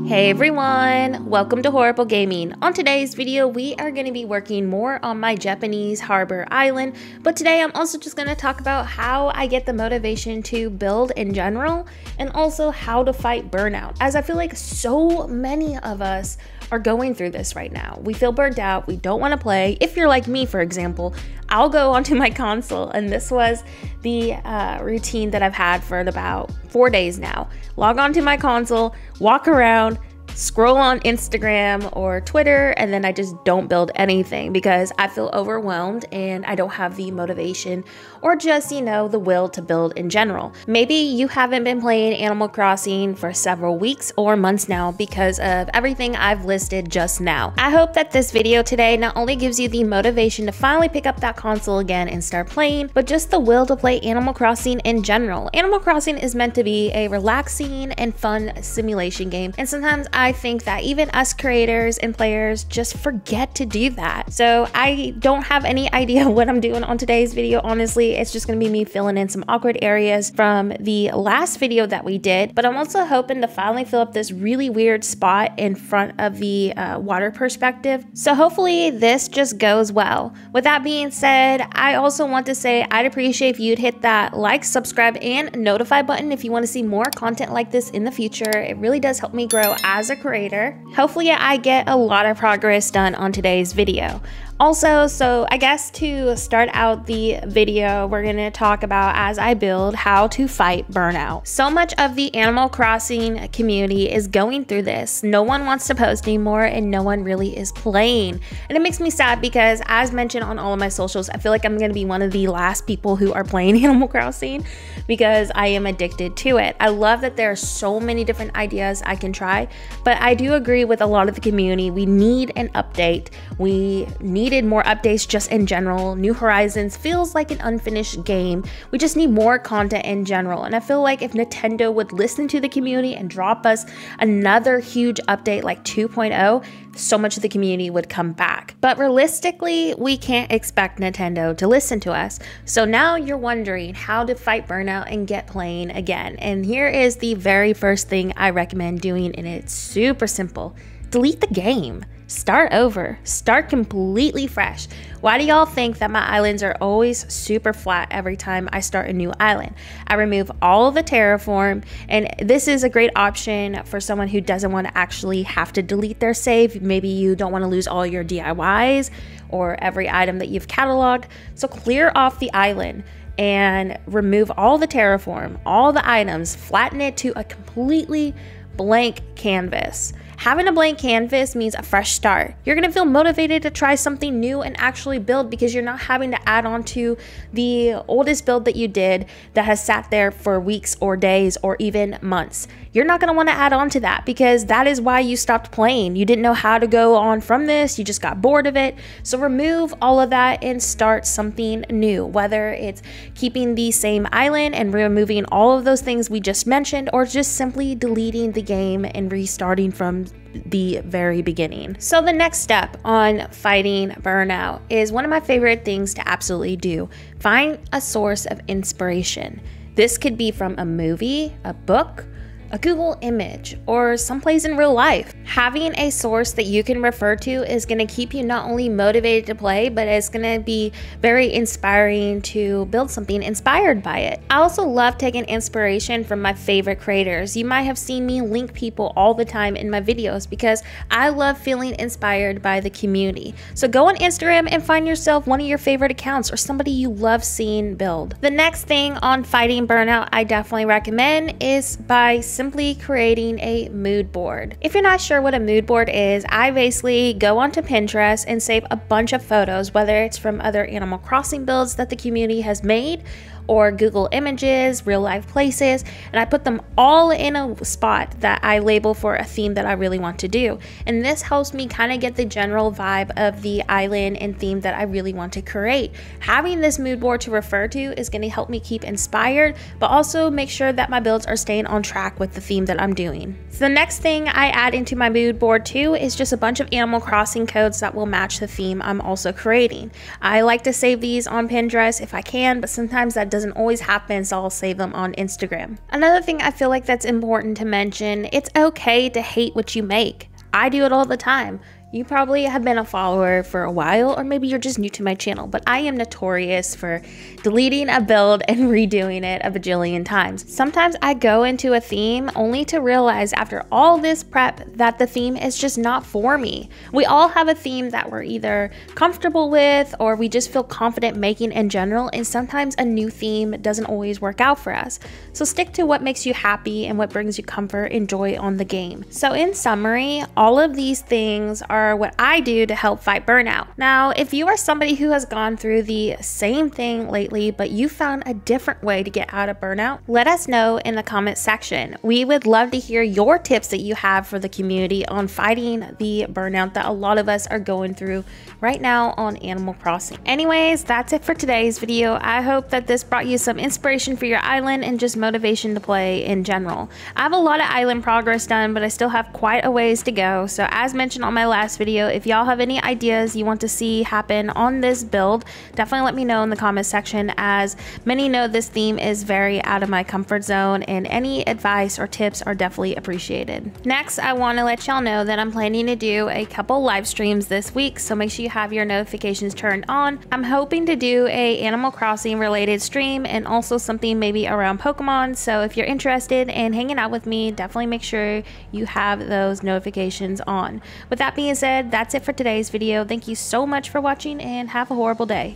Hey everyone, welcome to Horrible Gaming. On today's video, we are going to be working more on my Japanese Harbour island, but today I'm also just going to talk about how I get the motivation to build in general, and also how to fight burnout, as I feel like so many of us are going through this right now. We feel burnt out, we don't want to play. If you're like me, for example, I'll go onto my console, and this was the routine that I've had for about 4 days now. Log onto my console, walk around, scroll on Instagram or Twitter, and then I just don't build anything because I feel overwhelmed and I don't have the motivation or just, the will to build in general. Maybe you haven't been playing Animal Crossing for several weeks or months now because of everything I've listed just now. I hope that this video today not only gives you the motivation to finally pick up that console again and start playing, but just the will to play Animal Crossing in general. Animal Crossing is meant to be a relaxing and fun simulation game, and sometimes I think that even us creators and players just forget to do that. So I don't have any idea what I'm doing on today's video, honestly. It's just gonna be me filling in some awkward areas from the last video that we did, but I'm also hoping to finally fill up this really weird spot in front of the water perspective. So hopefully this just goes well. With that being said, I also want to say I'd appreciate if you'd hit that like, subscribe, and notify button if you want to see more content like this in the future. It really does help me grow as a creator. Hopefully I get a lot of progress done on today's video. Also, so I guess to start out the video, we're going to talk about, as I build, how to fight burnout. So much of the Animal Crossing community is going through this. No one wants to post anymore and no one really is playing. And it makes me sad because, as mentioned on all of my socials, I feel like I'm going to be one of the last people who are playing Animal Crossing because I am addicted to it. I love that there are so many different ideas I can try, but I do agree with a lot of the community. We need an update. We needed more updates just in general. New Horizons feels like an unfinished game. We just need more content in general, and I feel like if Nintendo would listen to the community and drop us another huge update like 2.0, so much of the community would come back. But realistically, we can't expect Nintendo to listen to us. So now you're wondering how to fight burnout and get playing again. And here is the very first thing I recommend doing, and it's super simple. Delete the game. Start over. Start completely fresh. Why do y'all think that my islands are always super flat every time I start a new island? I remove all of the terraform, and this is a great option for someone who doesn't want to actually have to delete their save. Maybe you don't want to lose all your DIYs or every item that you've cataloged. So clear off the island and remove all the terraform, all the items, flatten it to a completely blank canvas. Having a blank canvas means a fresh start. You're gonna feel motivated to try something new and actually build because you're not having to add on to the oldest build that you did that has sat there for weeks or days or even months. You're not gonna wanna add on to that because that is why you stopped playing. You didn't know how to go on from this, you just got bored of it. So remove all of that and start something new, whether it's keeping the same island and removing all of those things we just mentioned, or just simply deleting the game and restarting from the very beginning. So the next step on fighting burnout is one of my favorite things to absolutely do. Find a source of inspiration. This could be from a movie, a book, a Google image, or someplace in real life. Having a source that you can refer to is going to keep you not only motivated to play, but it's going to be very inspiring to build something inspired by it. I also love taking inspiration from my favorite creators. You might have seen me link people all the time in my videos because I love feeling inspired by the community. So go on Instagram and find yourself one of your favorite accounts or somebody you love seeing build. The next thing on fighting burnout I definitely recommend is by simply creating a mood board. If you're not sure what a mood board is, I basically go onto Pinterest and save a bunch of photos, whether it's from other Animal Crossing builds that the community has made or Google images, real life places, and I put them all in a spot that I label for a theme that I really want to do. And this helps me kind of get the general vibe of the island and theme that I really want to create. Having this mood board to refer to is going to help me keep inspired, but also make sure that my builds are staying on track with the theme that I'm doing. So the next thing I add into my mood board too is just a bunch of Animal Crossing codes that will match the theme I'm also creating. I like to save these on Pinterest if I can, but sometimes that doesn't always happen, so I'll save them on Instagram. Another thing I feel like that's important to mention, it's okay to hate what you make. I do it all the time. You probably have been a follower for a while, or maybe you're just new to my channel, but I am notorious for deleting a build and redoing it a bajillion times. Sometimes I go into a theme only to realize after all this prep that the theme is just not for me. We all have a theme that we're either comfortable with or we just feel confident making in general, and sometimes a new theme doesn't always work out for us. So stick to what makes you happy and what brings you comfort and joy on the game. So in summary, all of these things are what I do to help fight burnout. Now, if you are somebody who has gone through the same thing lately, but you found a different way to get out of burnout, let us know in the comment section. We would love to hear your tips that you have for the community on fighting the burnout that a lot of us are going through right now on Animal Crossing. Anyways, that's it for today's video. I hope that this brought you some inspiration for your island and just motivation to play in general. I have a lot of island progress done, but I still have quite a ways to go. So as mentioned on my last video, if y'all have any ideas you want to see happen on this build, definitely let me know in the comment section, as many know this theme is very out of my comfort zone, and any advice or tips are definitely appreciated. Next, I want to let y'all know that I'm planning to do a couple live streams this week, so make sure you have your notifications turned on. I'm hoping to do a Animal Crossing related stream and also something maybe around Pokemon, so if you're interested in hanging out with me, definitely make sure you have those notifications on. With that being said, that's it for today's video. Thank you so much for watching and have a horrible day.